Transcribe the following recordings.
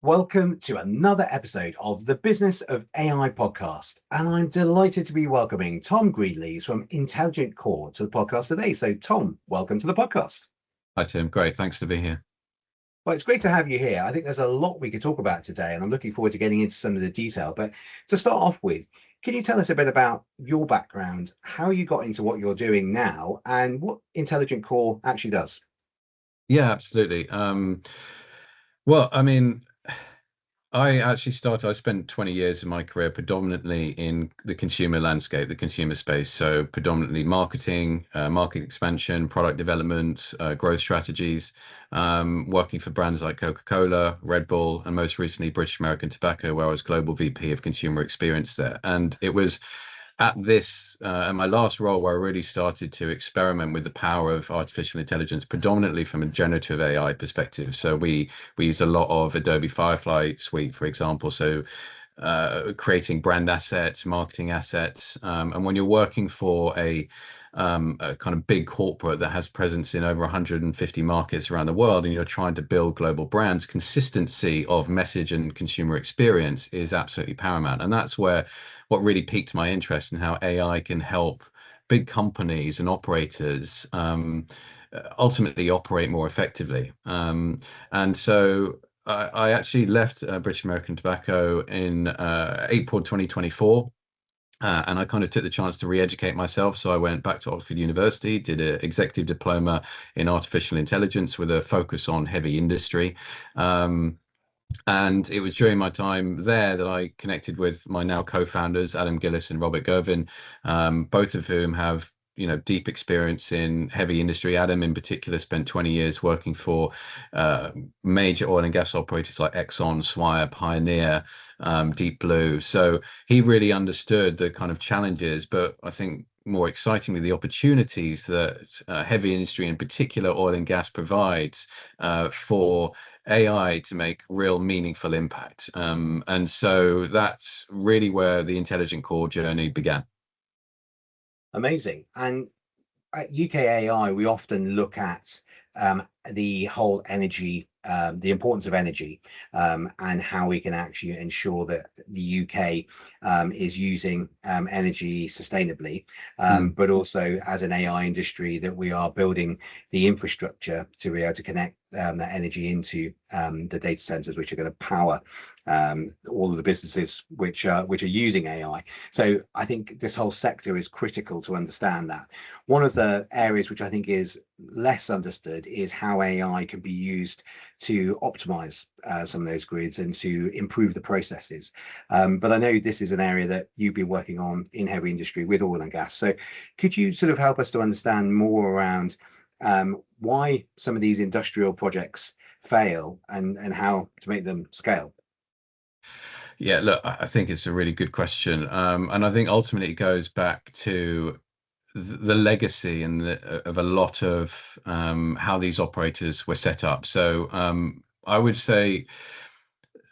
Welcome to another episode of the Business of AI podcast. And I'm delighted to be welcoming Tom Greenlees from Intelligent Core to the podcast today. So, Tom, welcome to the podcast. Hi, Tim. Great. Thanks to be here. Well, it's great to have you here. I think there's a lot we could talk about today, and I'm looking forward to getting into some of the detail. But to start off with, can you tell us a bit about your background, how you got into what you're doing now, and what Intelligent Core actually does? Yeah, absolutely. I spent 20 years of my career predominantly in the consumer landscape, the consumer space. So predominantly marketing, market expansion, product development, growth strategies, working for brands like Coca-Cola, Red Bull, and most recently British American Tobacco, where I was Global VP of Consumer Experience there. And it was at my last role where I really started to experiment with the power of artificial intelligence, predominantly from a generative AI perspective. So we use a lot of Adobe Firefly Suite, for example. So creating brand assets, marketing assets. And when you're working for a kind of big corporate that has presence in over 150 markets around the world, and you're trying to build global brands, consistency of message and consumer experience is absolutely paramount. And that's what really piqued my interest in how AI can help big companies and operators ultimately operate more effectively. And so I actually left British American Tobacco in April 2024. And I kind of took the chance to re-educate myself. So I went back to Oxford University, did an executive diploma in artificial intelligence with a focus on heavy industry. And it was during my time there that I connected with my now co-founders, Adam Gillis and Robert Gervin, both of whom have deep experience in heavy industry. Adam in particular spent 20 years working for major oil and gas operators like Exxon, Swire, Pioneer, Deep Blue. So he really understood the kind of challenges, but I think more excitingly, the opportunities that heavy industry, in particular oil and gas, provides for AI to make real meaningful impact. And so that's really where the Intelligent Core journey began. Amazing. And at UKAI, we often look at the whole energy, the importance of energy, and how we can actually ensure that the UK is using energy sustainably, but also as an AI industry that we are building the infrastructure to be able to connect that energy into the data centers, which are going to power all of the businesses which are using AI. So I think this whole sector is critical to understand that. One of the areas which I think is less understood is how AI can be used to optimize some of those grids and to improve the processes. But I know this is an area that you've been working on in heavy industry with oil and gas. So could you sort of help us to understand more around why some of these industrial projects fail and how to make them scale? Yeah, look, I think it's a really good question. And I think ultimately it goes back to the legacy and of a lot of how these operators were set up. So I would say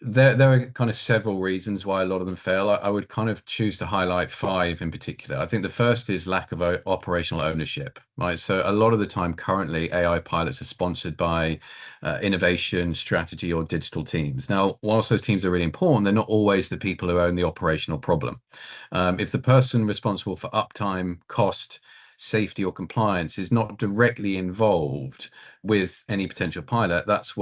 there are kind of several reasons why a lot of them fail. I would kind of choose to highlight 5 in particular. I think the first is lack of operational ownership, right? So a lot of the time currently AI pilots are sponsored by innovation, strategy, or digital teams. Now, whilst those teams are really important, they're not always the people who own the operational problem. If the person responsible for uptime, cost, safety, or compliance is not directly involved with any potential pilot, that's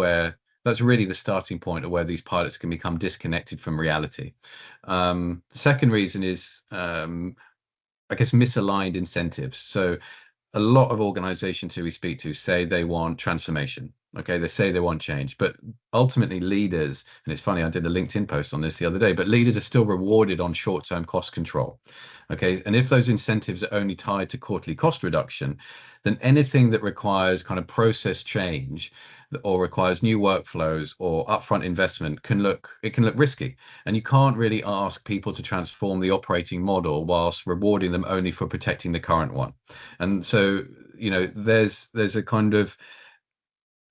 really the starting point of where these pilots can become disconnected from reality. The second reason is, I guess, misaligned incentives. So a lot of organizations who we speak to say they want transformation. Okay, they say they want change, but ultimately leaders, and it's funny, I did a LinkedIn post on this the other day, but leaders are still rewarded on short-term cost control. Okay, and if those incentives are only tied to quarterly cost reduction, then anything that requires kind of process change or requires new workflows or upfront investment can look risky. And you can't really ask people to transform the operating model whilst rewarding them only for protecting the current one. And so, there's a kind of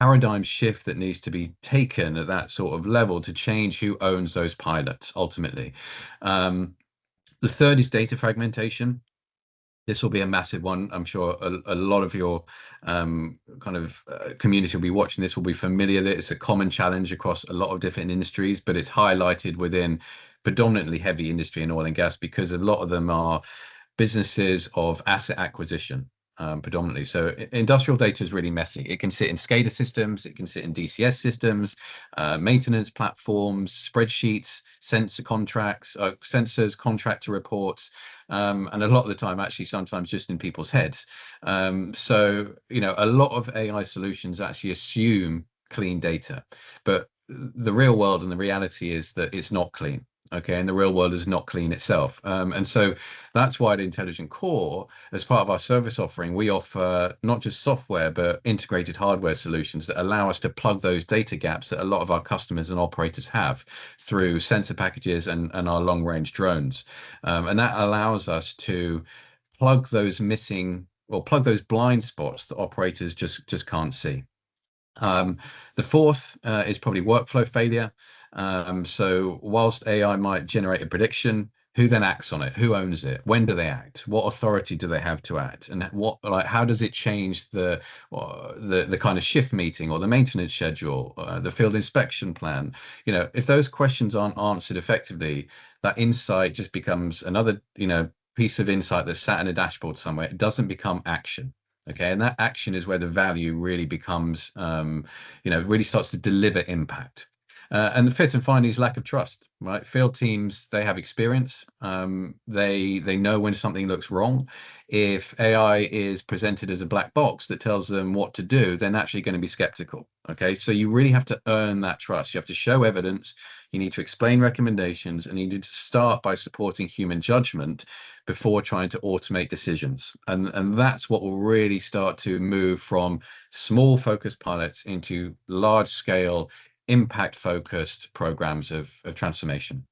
paradigm shift that needs to be taken at that sort of level to change who owns those pilots ultimately. The third is data fragmentation. This will be a massive one. I'm sure a lot of your community will be watching this, will be familiar that it's a common challenge across a lot of different industries, but it's highlighted within predominantly heavy industry and oil and gas, because a lot of them are businesses of asset acquisition. Predominantly. So industrial data is really messy. It can sit in SCADA systems, it can sit in DCS systems, maintenance platforms, spreadsheets, sensor contracts, sensors, contractor reports, and a lot of the time, actually, sometimes just in people's heads. So, a lot of AI solutions actually assume clean data, but the real world and the reality is that it's not clean. Okay, and the real world is not clean itself. And so that's why at Intelligent Core, as part of our service offering, we offer not just software, but integrated hardware solutions that allow us to plug those data gaps that a lot of our customers and operators have through sensor packages and our long range drones. And that allows us to plug those missing, or plug those blind spots that operators just can't see. The fourth is probably workflow failure. So whilst AI might generate a prediction, who then acts on it? Who owns it? When do they act? What authority do they have to act? And how does it change the kind of shift meeting or the maintenance schedule, the field inspection plan? If those questions aren't answered effectively, that insight just becomes another, piece of insight that's sat in a dashboard somewhere. It doesn't become action. Okay, and that action is where the value really becomes, really starts to deliver impact. And the fifth and finally is lack of trust, right? Field teams, they have experience. They know when something looks wrong. If AI is presented as a black box that tells them what to do, they're naturally going to be skeptical. Okay, so you really have to earn that trust. You have to show evidence. You need to explain recommendations, and you need to start by supporting human judgment before trying to automate decisions. And that's what will really start to move from small focused pilots into large scale impact focused programs of transformation.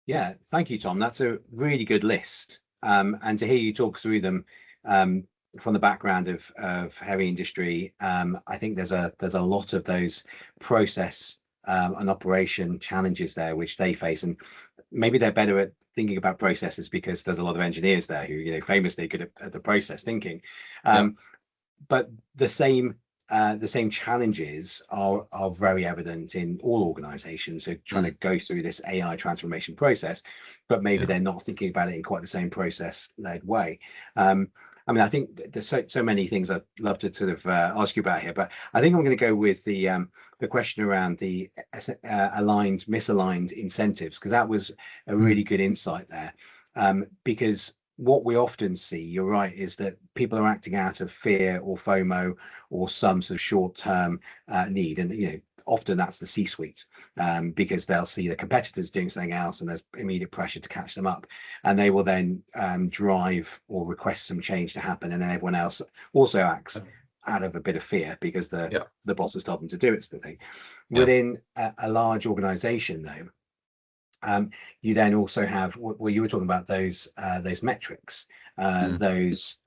Yeah, thank you, Tom. That's a really good list. And to hear you talk through them from the background of heavy industry, I think there's a lot of those process and operation challenges there which they face, and maybe they're better at thinking about processes because there's a lot of engineers there who famously good at the process thinking. But the same challenges are very evident in all organizations who are trying to go through this AI transformation process, but maybe they're not thinking about it in quite the same process-led way. I think there's so many things I'd love to sort of ask you about here, but I think I'm going to go with the question around the misaligned incentives, because that was a really good insight there. Because what we often see, you're right, is that people are acting out of fear or FOMO or some sort of short-term need, and often that's the C-suite, because they'll see the competitors doing something else and there's immediate pressure to catch them up, and they will then drive or request some change to happen, and then everyone else also acts out of a bit of fear because the boss has told them to do it, sort of thing. Within a large organization, though, you then also have what you were talking about, those metrics, those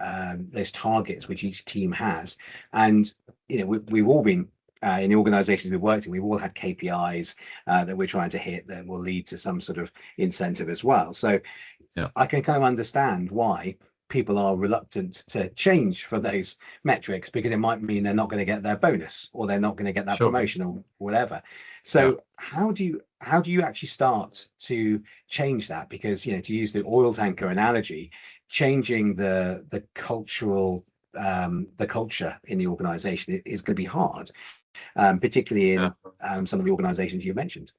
targets which each team has, and we've all been in the organizations we've worked in, we've all had KPIs that we're trying to hit that will lead to some sort of incentive as well. So I can kind of understand why people are reluctant to change for those metrics, because it might mean they're not going to get their bonus, or they're not going to get that promotion or whatever. So how do you actually start to change that? Because to use the oil tanker analogy, changing the culture in the organization is going to be hard, particularly in some of the organizations you mentioned.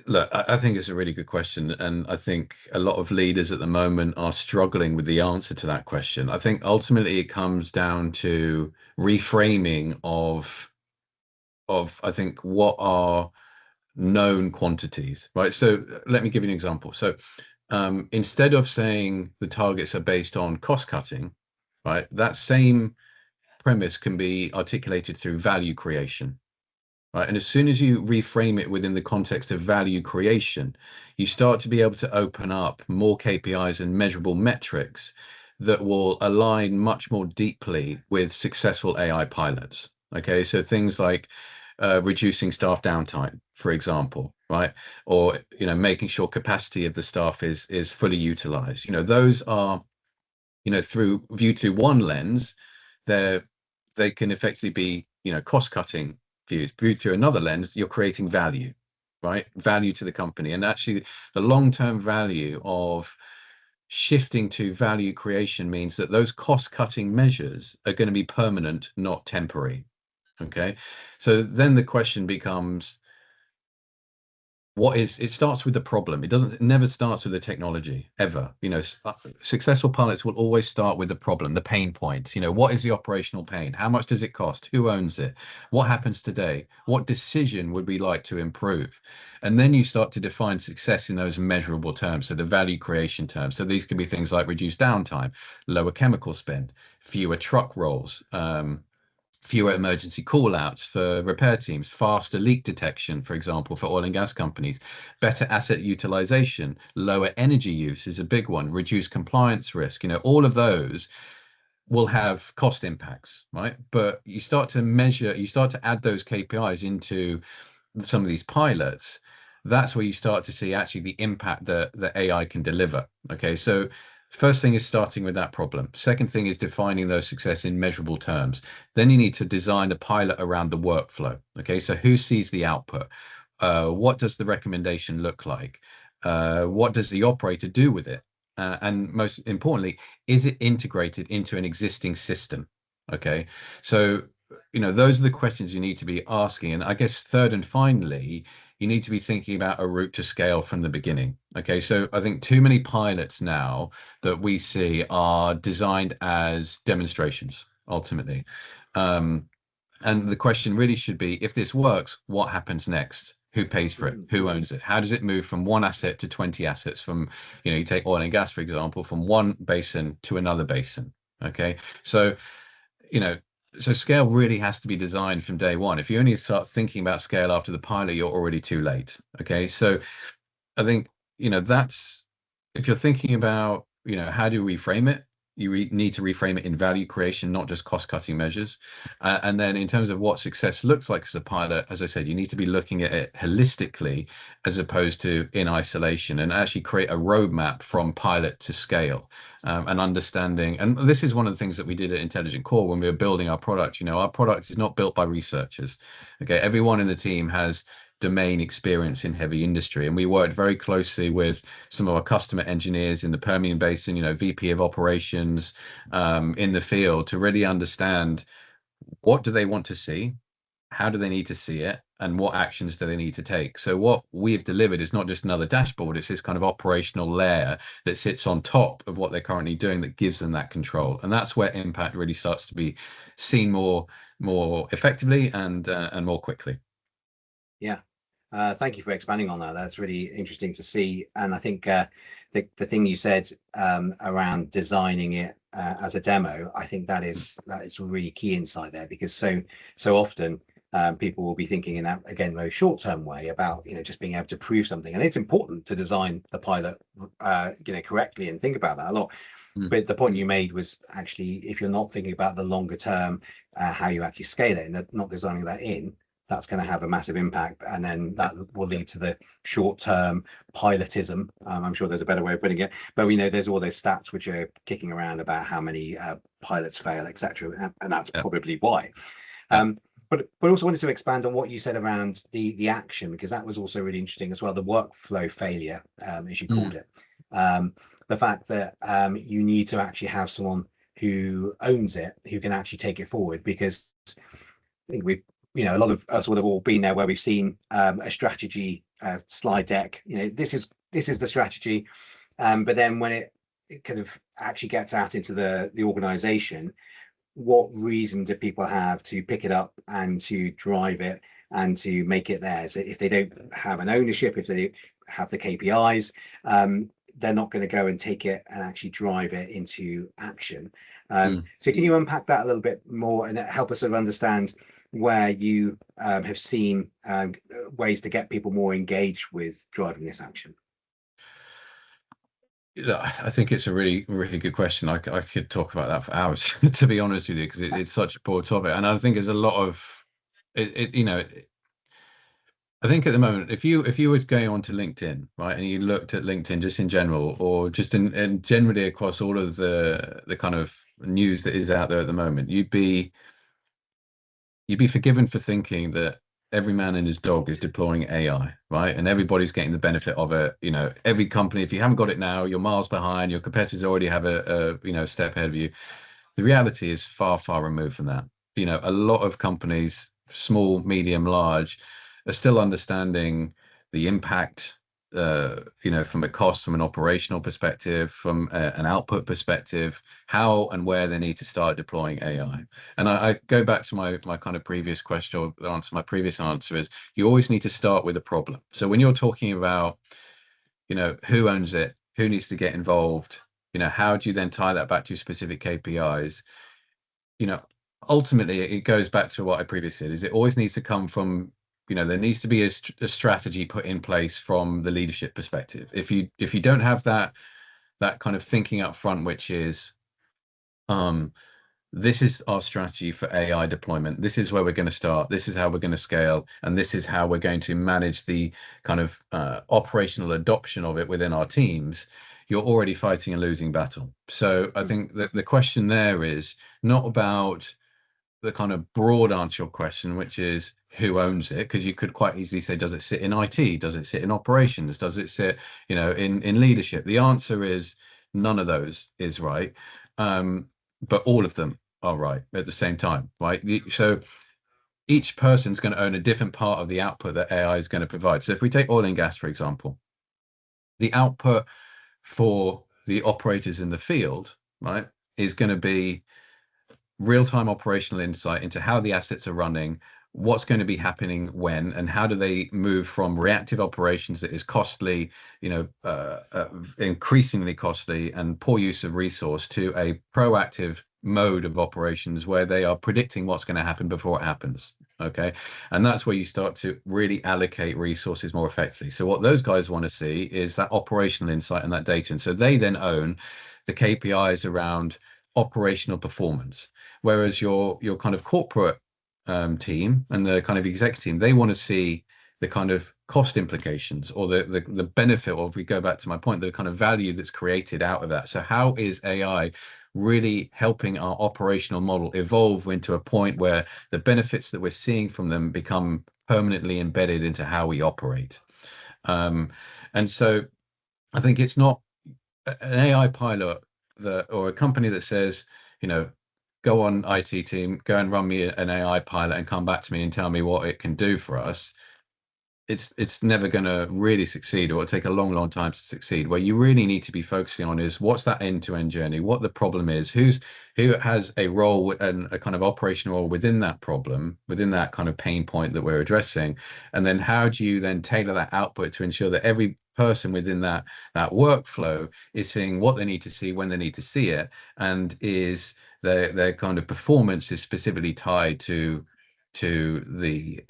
Look, I think it's a really good question, and I think a lot of leaders at the moment are struggling with the answer to that question. I think ultimately it comes down to reframing of I think what are known quantities, right? So let me give you an example. So instead of saying the targets are based on cost cutting, right, that same premise can be articulated through value creation. Right. And as soon as you reframe it within the context of value creation, you start to be able to open up more KPIs and measurable metrics that will align much more deeply with successful AI pilots. Okay, so things like reducing staff downtime, for example, right? Or, making sure capacity of the staff is fully utilized. Those are, through one lens, they can effectively be, cost cutting views. Viewed through another lens, you're creating value, right? Value to the company. And actually the long-term value of shifting to value creation means that those cost cutting measures are going to be permanent, not temporary. Okay. So then the question becomes, it starts with the problem. It never starts with the technology ever. Successful pilots will always start with the problem, the pain points. What is the operational pain? How much does it cost? Who owns it? What happens today? What decision would we like to improve? And then you start to define success in those measurable terms, so the value creation terms. So these could be things like reduced downtime, lower chemical spend, fewer truck rolls, fewer emergency call-outs for repair teams, faster leak detection, for example, for oil and gas companies, better asset utilization, lower energy use is a big one, reduce compliance risk. All of those will have cost impacts, right? But you start to add those KPIs into some of these pilots. That's where you start to see actually the impact that AI can deliver. Okay, so first thing is starting with that problem. Second thing is defining those success in measurable terms. Then you need to design the pilot around the workflow. Okay, so who sees the output? What does the recommendation look like? What does the operator do with it? And most importantly, is it integrated into an existing system? Okay, so those are the questions you need to be asking. And I guess third and finally, you need to be thinking about a route to scale from the beginning. Okay, so I think too many pilots now that we see are designed as demonstrations ultimately. And the question really should be, if this works, what happens next? Who pays for it? Who owns it? How does it move from one asset to 20 assets? From, you take oil and gas, for example, from one basin to another basin. Okay, so, so scale really has to be designed from day one. If you only start thinking about scale after the pilot, you're already too late. Okay, so I think, that's, if you're thinking about, how do we frame it, you need to reframe it in value creation, not just cost cutting measures. And then in terms of what success looks like as a pilot, as I said, you need to be looking at it holistically as opposed to in isolation, and actually create a roadmap from pilot to scale, and understanding. And this is one of the things that we did at Intelligent Core when we were building our product. Our product is not built by researchers. Okay, everyone in the team has domain experience in heavy industry, and we worked very closely with some of our customer engineers in the Permian Basin, VP of operations, in the field, to really understand what do they want to see, how do they need to see it, and what actions do they need to take. So what we've delivered is not just another dashboard, it's this kind of operational layer that sits on top of what they're currently doing that gives them that control. And that's where impact really starts to be seen more effectively and more quickly. Yeah. Thank you for expanding on that. That's really interesting to see. And I think the thing you said around designing it as a demo, I think that is a really key insight there, because so often people will be thinking in that, again, very short-term way about just being able to prove something. And it's important to design the pilot correctly and think about that a lot. But the point you made was actually, if you're not thinking about the longer term, how you actually scale it, and not designing that in, that's going to have a massive impact, and then that will lead to the short-term pilotism. I'm sure there's a better way of putting it, but we know there's all those stats which are kicking around about how many pilots fail, etc., and that's probably why. But also wanted to expand on what you said around the action, because that was also really interesting as well. The workflow failure, as you called it, the fact that you need to actually have someone who owns it, who can actually take it forward, because I think we've a lot of us would have all been there where we've seen a strategy slide deck. This is the strategy, but then when it kind of actually gets out into the organization, what reason do people have to pick it up and to drive it and to make it theirs? If they don't have an ownership, if they have the KPIs, they're not going to go and take it and actually drive it into action. So can you unpack that a little bit more and help us sort of understand where you have seen ways to get people more engaged with driving this action? I think it's a really, really good question. I could talk about that for hours, to be honest with you, because it's such a broad topic. And I think there's a lot of I I think at the moment, if you were going on to LinkedIn, right, and you looked at LinkedIn just in general, or just in generally across all of the kind of news that is out there at the moment, you'd be forgiven for thinking that every man and his dog is deploying AI, right? And everybody's getting the benefit of it. You know, every company, if you haven't got it now, you're miles behind. Your competitors already have a step ahead of you. The reality is far, far removed from that. You know, a lot of companies, small, medium, large, are still understanding the impact, from a cost, from an operational perspective, from an output perspective, how and where they need to start deploying AI. And I go back to my kind of previous question, or the answer, my previous answer is you always need to start with a problem. So when you're talking about, who owns it, who needs to get involved, how do you then tie that back to specific KPIs? you know, Ultimately it goes back to what I previously said, is it always needs to come from, there needs to be a strategy put in place from the leadership perspective. If you don't have that kind of thinking up front, which is, this is our strategy for AI deployment. This is where we're going to start. This is how we're going to scale. And this is how we're going to manage the kind of operational adoption of it within our teams. You're already fighting a losing battle. So I think that the question there is not about the kind of broad answer to your question, which is who owns it? Because you could quite easily say, does it sit in IT? Does it sit in operations? Does it sit, in leadership? The answer is none of those is right. But all of them are right at the same time, right? So each person's going to own a different part of the output that AI is going to provide. So if we take oil and gas, for example, the output for the operators in the field, right, is going to be real-time operational insight into how the assets are running, what's going to be happening when, and how do they move from reactive operations that is costly, increasingly costly and poor use of resource, to a proactive mode of operations where they are predicting what's going to happen before it happens. Okay. And that's where you start to really allocate resources more effectively. So what those guys want to see is that operational insight and that data. And so they then own the KPIs around operational performance. Whereas your kind of corporate team and the kind of executive team, they want to see the kind of cost implications, or the benefit, or if we go back to my point, the kind of value that's created out of that. So how is AI really helping our operational model evolve into a point where the benefits that we're seeing from them become permanently embedded into how we operate? And so I think it's not an AI pilot or a company that says, go on IT team, go and run me an AI pilot and come back to me and tell me what it can do for us. It's never going to really succeed, or it'll take a long, long time to succeed. Where you really need to be focusing on is what's that end-to-end journey, what the problem is, who has a role and a kind of operational role within that problem, within that kind of pain point that we're addressing, and then how do you then tailor that output to ensure that every person within that workflow is seeing what they need to see when they need to see it, and is their kind of performance is specifically tied to the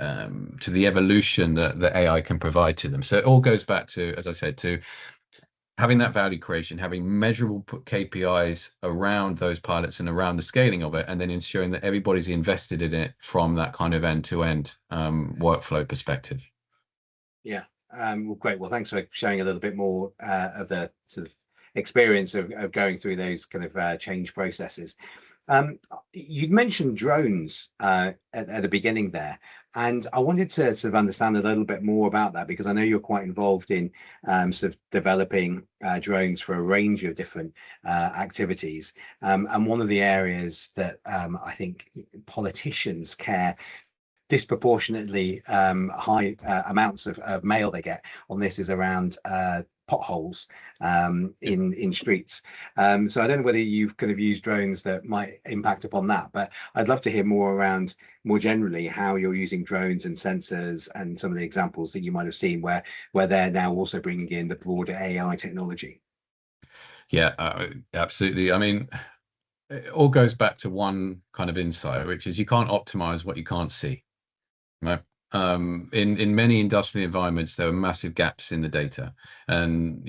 evolution that the AI can provide to them. So it all goes back to, as I said, to having that value creation, having measurable KPIs around those pilots and around the scaling of it, and then ensuring that everybody's invested in it from that kind of end-to-end workflow perspective. Yeah. Well, great. Well, thanks for sharing a little bit more of the sort of experience of going through those kind of change processes. You'd mentioned drones at the beginning there, and I wanted to sort of understand a little bit more about that, because I know you're quite involved in sort of developing drones for a range of different activities. And one of the areas that I think politicians care disproportionately high amounts of mail they get on this is around potholes in streets. So I don't know whether you've kind of used drones that might impact upon that, but I'd love to hear more around, more generally, how you're using drones and sensors, and some of the examples that you might have seen where they're now also bringing in the broader AI technology. Yeah, absolutely. I mean, it all goes back to one kind of insight, which is you can't optimize what you can't see. Right. In many industrial environments, there are massive gaps in the data, and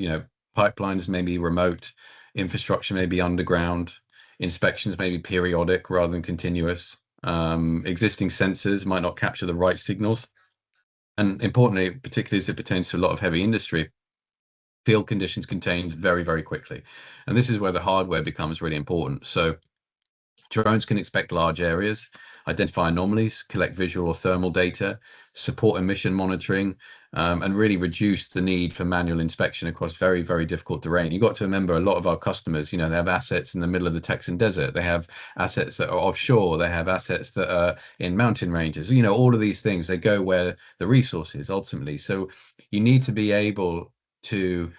pipelines may be remote, infrastructure may be underground, inspections may be periodic rather than continuous. Existing sensors might not capture the right signals. And importantly, particularly as it pertains to a lot of heavy industry, field conditions can change very, very quickly. And this is where the hardware becomes really important. So drones can inspect large areas, identify anomalies, collect visual or thermal data, support emission monitoring, and really reduce the need for manual inspection across very, very difficult terrain. You've got to remember a lot of our customers, they have assets in the middle of the Texan desert. They have assets that are offshore. They have assets that are in mountain ranges. All of these things, they go where the resource is ultimately. So you need to be able to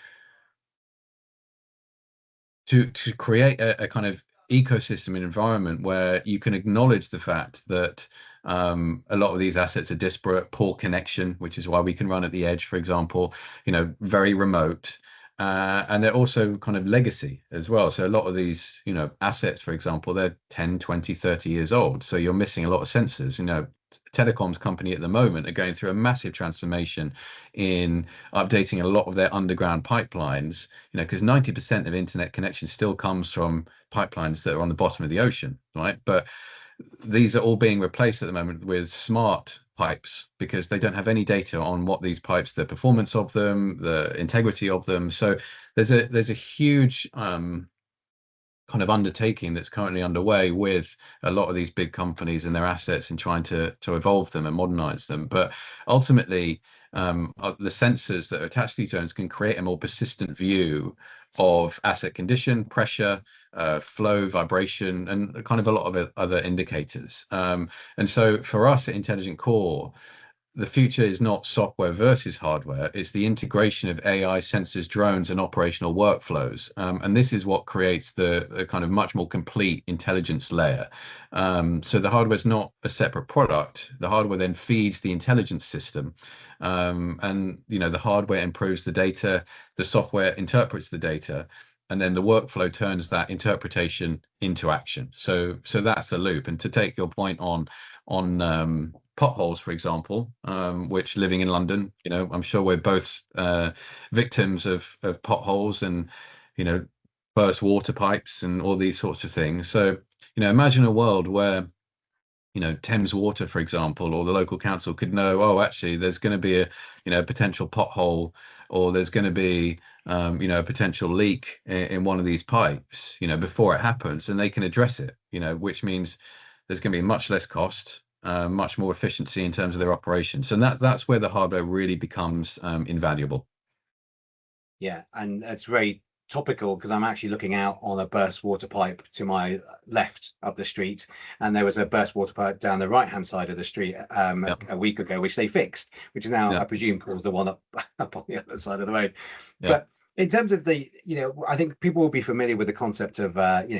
create a kind of ecosystem and environment where you can acknowledge the fact that a lot of these assets are disparate, poor connection, which is why we can run at the edge, for example, very remote. And they're also kind of legacy as well. So a lot of these, assets, for example, they're 10, 20, 30 years old. So you're missing a lot of sensors. Telecoms company at the moment are going through a massive transformation in updating a lot of their underground pipelines, because 90% of internet connection still comes from pipelines that are on the bottom of the ocean, right? But these are all being replaced at the moment with smart pipes because they don't have any data on what these pipes, the performance of them, the integrity of them. So there's a huge kind of undertaking that's currently underway with a lot of these big companies and their assets and trying to evolve them and modernize them. But ultimately, the sensors that are attached to these drones can create a more persistent view of asset condition, pressure, flow, vibration, and kind of a lot of other indicators. And so for us at Intelligent Core, the future is not software versus hardware. It's the integration of AI, sensors, drones, and operational workflows. And this is what creates the kind of much more complete intelligence layer. So the hardware is not a separate product. The hardware then feeds the intelligence system. And, the hardware improves the data, the software interprets the data, and then the workflow turns that interpretation into action. So that's a loop. And to take your point on potholes, for example, which living in London, I'm sure we're both victims of potholes and, burst water pipes and all these sorts of things. So, imagine a world where, Thames Water, for example, or the local council could know, oh, actually, there's going to be a potential pothole, or there's going to be, a potential leak in one of these pipes, before it happens, and they can address it, which means there's going to be much less cost, much more efficiency in terms of their operations. And that's where the hardware really becomes invaluable. Yeah, and it's very topical because I'm actually looking out on a burst water pipe to my left up the street, and there was a burst water pipe down the right hand side of the street a week ago, which they fixed, which is now I presume caused the one up on the other side of the road. But in terms of the, I think people will be familiar with the concept of,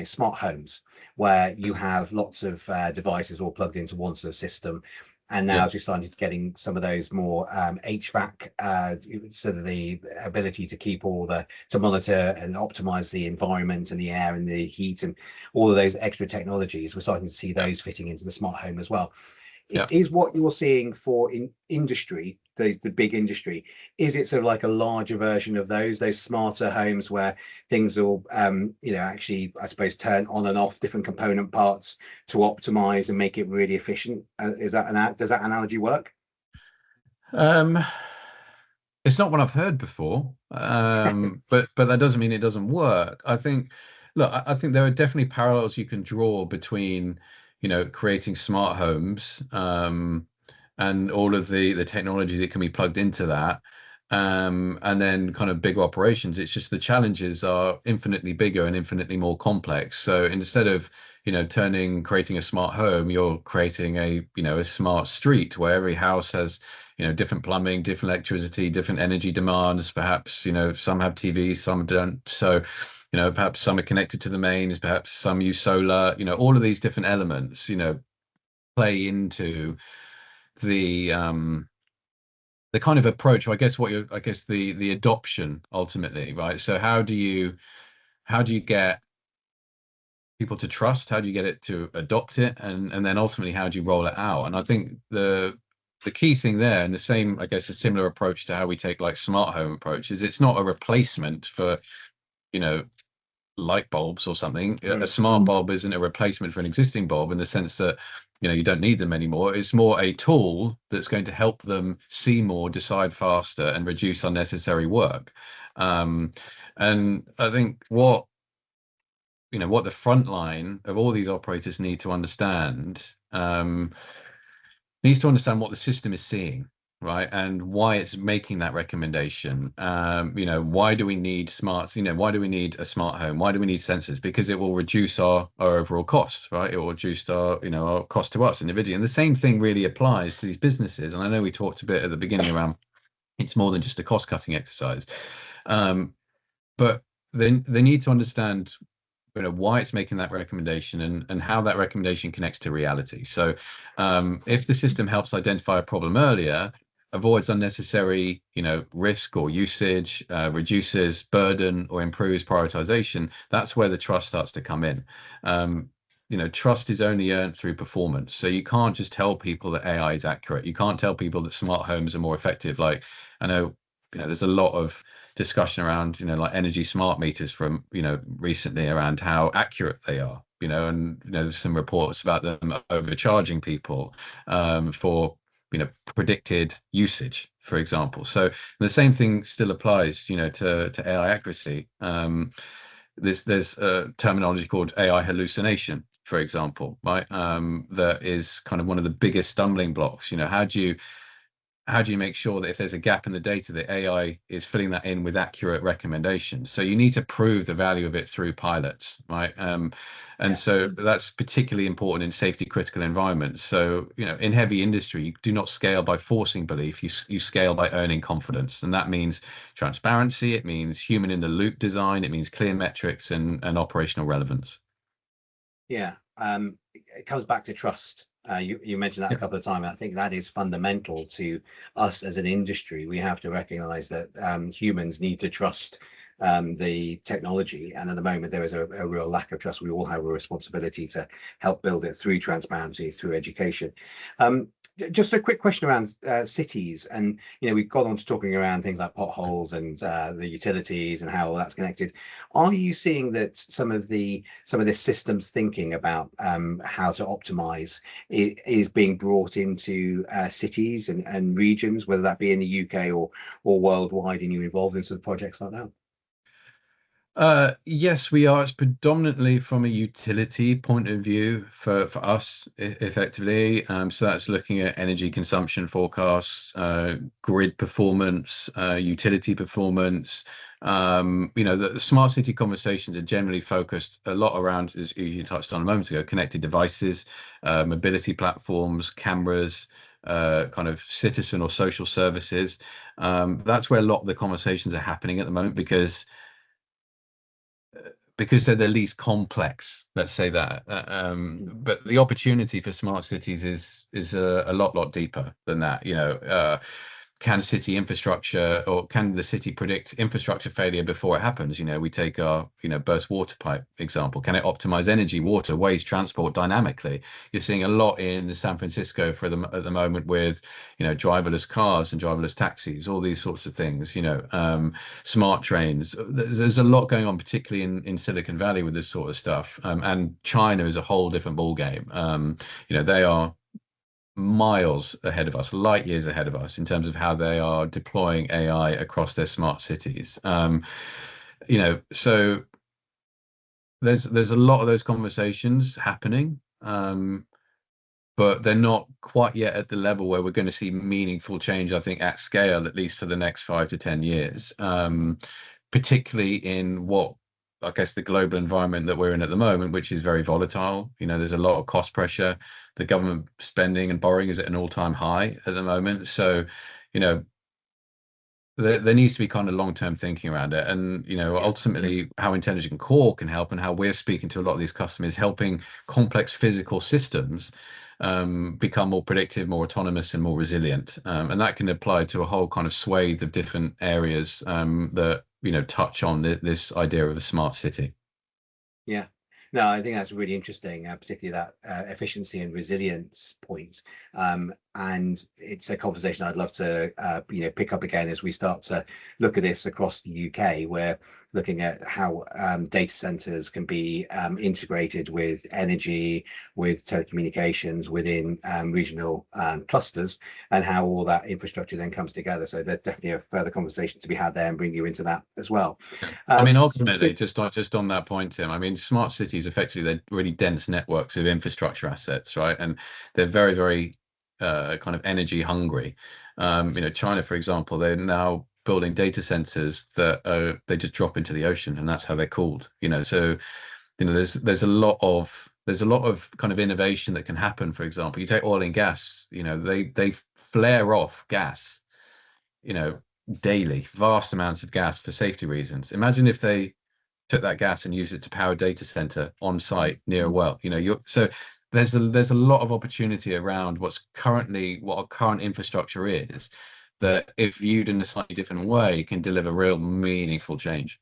smart homes, where you have lots of devices all plugged into one sort of system. And now as we're starting to getting some of those more HVAC, so the ability to keep to monitor and optimize the environment and the air and the heat and all of those extra technologies, we're starting to see those fitting into the smart home as well. Is what you're seeing for industry, the big industry, is it sort of like a larger version of those smarter homes where things will, actually, I suppose, turn on and off different component parts to optimize and make it really efficient? Does that analogy work? It's not what I've heard before, but that doesn't mean it doesn't work. I think there are definitely parallels you can draw between creating smart homes and all of the technology that can be plugged into that, and then kind of bigger operations. It's just the challenges are infinitely bigger and infinitely more complex. So instead of creating a smart home, you're creating a smart street where every house has different plumbing, different electricity, different energy demands. Perhaps some have TVs, some don't. So perhaps some are connected to the mains, perhaps some use solar, all of these different elements, play into the kind of approach, or I guess the adoption ultimately, right? So how do you get people to trust? How do you get it to adopt it? And then ultimately, how do you roll it out? And I think the key thing there, and the same, I guess, a similar approach to how we take like smart home approach, is it's not a replacement for, light bulbs or something. A smart bulb isn't a replacement for an existing bulb in the sense that you don't need them anymore. It's more a tool that's going to help them see more, decide faster, and reduce unnecessary work. And I think what the front line of all these operators need to understand, needs to understand what the system is seeing, right, and why it's making that recommendation. Why do we need smarts? Why do we need a smart home? Why do we need sensors? Because it will reduce our overall cost, right? It will reduce our cost to us individually. And the same thing really applies to these businesses. And I know we talked a bit at the beginning around it's more than just a cost cutting exercise, but they need to understand why it's making that recommendation and how that recommendation connects to reality. So if the system helps identify a problem earlier, avoids unnecessary risk or usage, reduces burden or improves prioritization, that's where the trust starts to come in. Trust is only earned through performance. So you can't just tell people that AI is accurate. You can't tell people that smart homes are more effective. Like, I know there's a lot of discussion around like energy smart meters from recently around how accurate they are, and there's some reports about them overcharging people for predicted usage, for example. So the same thing still applies to AI accuracy. There's a terminology called AI hallucination, for example, right? That is kind of one of the biggest stumbling blocks. How do you make sure that if there's a gap in the data, the AI is filling that in with accurate recommendations? So you need to prove the value of it through pilots, right? So that's particularly important in safety critical environments. So, in heavy industry, you do not scale by forcing belief, you scale by earning confidence. And that means transparency, it means human in the loop design, it means clear metrics and operational relevance. Yeah, it comes back to trust. You mentioned that a couple of times. I think that is fundamental to us as an industry. We have to recognize that humans need to trust the technology, and at the moment there is a real lack of trust. We all have a responsibility to help build it through transparency, through education. Just a quick question around cities, and we've gone on to talking around things like potholes and the utilities and how all that's connected. Are you seeing that some of this systems thinking about how to optimize is being brought into cities and regions, whether that be in the UK or worldwide, and you're involved in sort of projects like that? Yes, we are. It's predominantly from a utility point of view for us, effectively. So that's looking at energy consumption forecasts, grid performance, utility performance. The smart city conversations are generally focused a lot around, as you touched on a moment ago, connected devices, mobility platforms, cameras, kind of citizen or social services. That's where a lot of the conversations are happening at the moment because they're the least complex, let's say that. But the opportunity for smart cities is a lot deeper than that. Can city infrastructure, or can the city predict infrastructure failure before it happens? We take our burst water pipe example. Can it optimize energy, water, waste, transport dynamically? You're seeing a lot in San Francisco at the moment with driverless cars and driverless taxis, all these sorts of things. Smart trains. There's a lot going on, particularly in Silicon Valley with this sort of stuff. And China is a whole different ball game. They are miles ahead of us, light years ahead of us in terms of how they are deploying AI across their smart cities. So there's a lot of those conversations happening, but they're not quite yet at the level where we're going to see meaningful change, I think, at scale, at least for the next 5 to 10 years, particularly in what I guess the global environment that we're in at the moment, which is very volatile. There's a lot of cost pressure. The government spending and borrowing is at an all-time high at the moment. So, there needs to be kind of long-term thinking around it. And, ultimately how Intelligent Core can help, and how we're speaking to a lot of these customers, helping complex physical systems become more predictive, more autonomous, and more resilient. And that can apply to a whole kind of swathe of different areas that touch on this idea of a smart city. Yeah, no, I think that's really interesting, particularly that efficiency and resilience point. and it's a conversation I'd love to pick up again as we start to look at this across the UK. We're looking at how data centers can be integrated with energy, with telecommunications within regional clusters, and how all that infrastructure then comes together. So there's definitely a further conversation to be had there, and bring you into that as well. I mean, ultimately, just on that point, Tim, I mean, smart cities effectively, they're really dense networks of infrastructure assets, right? And they're very, very kind of energy hungry. China, for example, they're now building data centers that they just drop into the ocean, and that's how they're cooled. So there's a lot of kind of innovation that can happen. For example, you take oil and gas, they flare off gas, daily, vast amounts of gas for safety reasons. Imagine if they took that gas and used it to power a data center on site near a well. So there's a lot of opportunity around what our current infrastructure is, that if viewed in a slightly different way can deliver real meaningful change.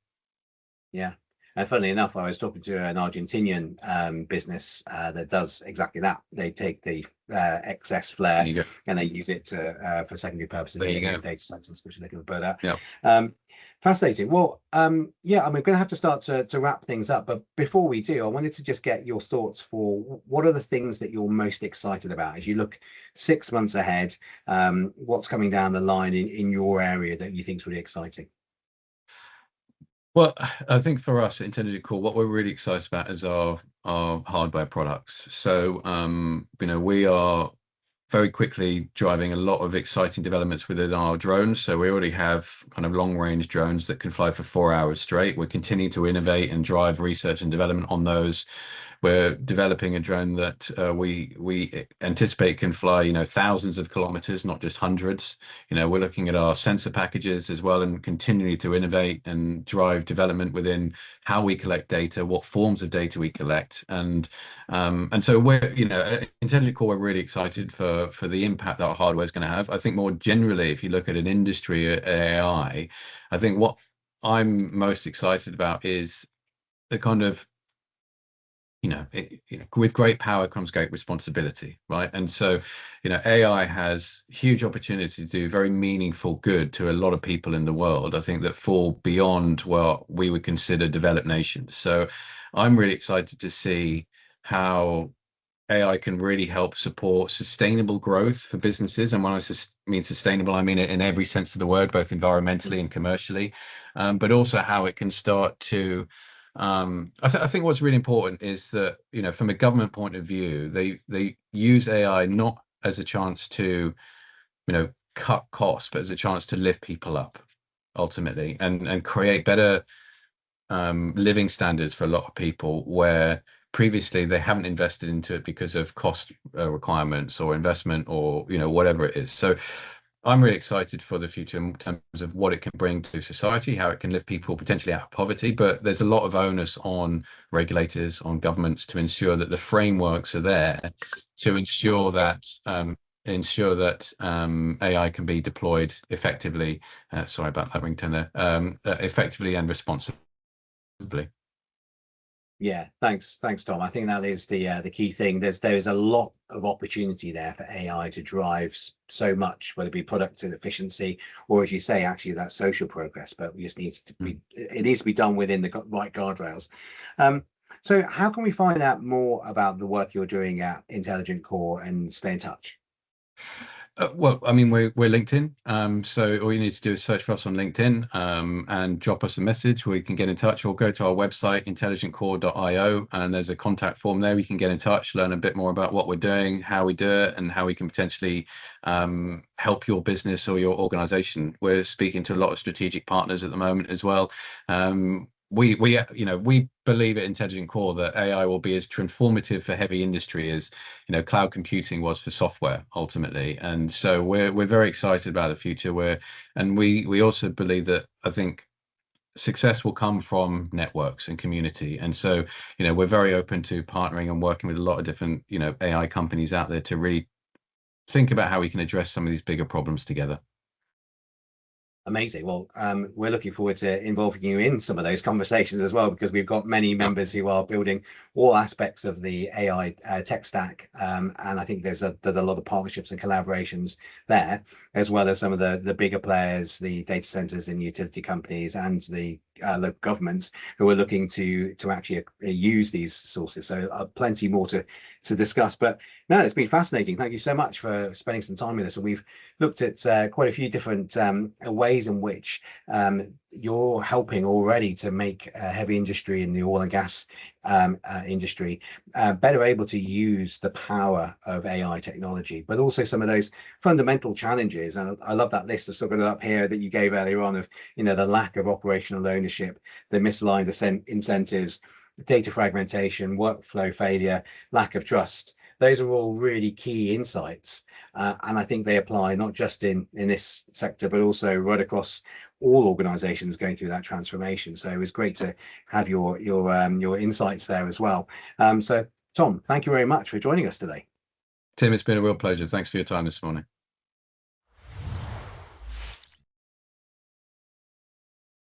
Yeah. And funnily enough, I was talking to an Argentinian business that does exactly that. They take the excess flare and they use it for secondary purposes in data centers, which they can burn out. Yeah. Fascinating. Well, yeah, I mean, we're going to have to start to wrap things up. But before we do, I wanted to just get your thoughts for what are the things that you're most excited about as you look 6 months ahead. What's coming down the line in your area that you think is really exciting? Well, I think for us at Intelligent Core, what we're really excited about is our hardware products. So, we are very quickly driving a lot of exciting developments within our drones. So we already have kind of long-range drones that can fly for 4 hours straight. We're continuing to innovate and drive research and development on those. We're developing a drone that we anticipate can fly, thousands of kilometers, not just hundreds. We're looking at our sensor packages as well, and continuing to innovate and drive development within how we collect data, what forms of data we collect, and so we're, at Intelligent Core, we're really excited for the impact that our hardware is going to have. I think more generally, if you look at an industry at AI, I think what I'm most excited about is the kind of with great power comes great responsibility, right? And so, AI has huge opportunity to do very meaningful good to a lot of people in the world, I think, that fall beyond what we would consider developed nations. So I'm really excited to see how AI can really help support sustainable growth for businesses. And when I mean sustainable, I mean it in every sense of the word, both environmentally and commercially, but also how it can start to I think what's really important is that, from a government point of view, they use AI not as a chance to, cut costs, but as a chance to lift people up ultimately, and create better living standards for a lot of people, where previously they haven't invested into it because of cost requirements or investment or whatever it is. So I'm really excited for the future in terms of what it can bring to society, how it can lift people potentially out of poverty. But there's a lot of onus on regulators, on governments, to ensure that the frameworks are there to ensure that AI can be deployed effectively. Sorry about that ringtone there. Effectively and responsibly. Yeah, thanks, Tom. I think that is the key thing. There's a lot of opportunity there for AI to drive so much, whether it be productive efficiency or, as you say, actually that social progress. But we just it needs to be done within the right guardrails. So how can we find out more about the work you're doing at Intelligent Core and stay in touch? Well, I mean, we're LinkedIn. So all you need to do is search for us on LinkedIn and drop us a message. We can get in touch, or go to our website, intelligentcore.io, and there's a contact form there. We can get in touch, learn a bit more about what we're doing, how we do it, and how we can potentially help your business or your organization. We're speaking to a lot of strategic partners at the moment as well. We believe at Intelligent Core that AI will be as transformative for heavy industry as cloud computing was for software ultimately, and so we're very excited about the future. We also believe that, I think, success will come from networks and community, and so we're very open to partnering and working with a lot of different AI companies out there to really think about how we can address some of these bigger problems together. Amazing. Well, we're looking forward to involving you in some of those conversations as well, because we've got many Yeah. members who are building all aspects of the AI tech stack. And I think there's a lot of partnerships and collaborations there, as well as some of the bigger players, the data centers and utility companies, and the local governments who are looking to actually use these sources. So plenty more to discuss. But no, it's been fascinating. Thank you so much for spending some time with us. And we've looked at quite a few different ways in which you're helping already to make heavy industry and the oil and gas industry better able to use the power of AI technology, but also some of those fundamental challenges. And I love that list of sort of up here that you gave earlier on of, the lack of operational ownership, the misaligned incentives, data fragmentation, workflow failure, lack of trust. Those are all really key insights. And I think they apply not just in this sector, but also right across all organizations going through that transformation. So it was great to have your insights there as well. So Tom, thank you very much for joining us today. Tim, it's been a real pleasure. Thanks for your time this morning.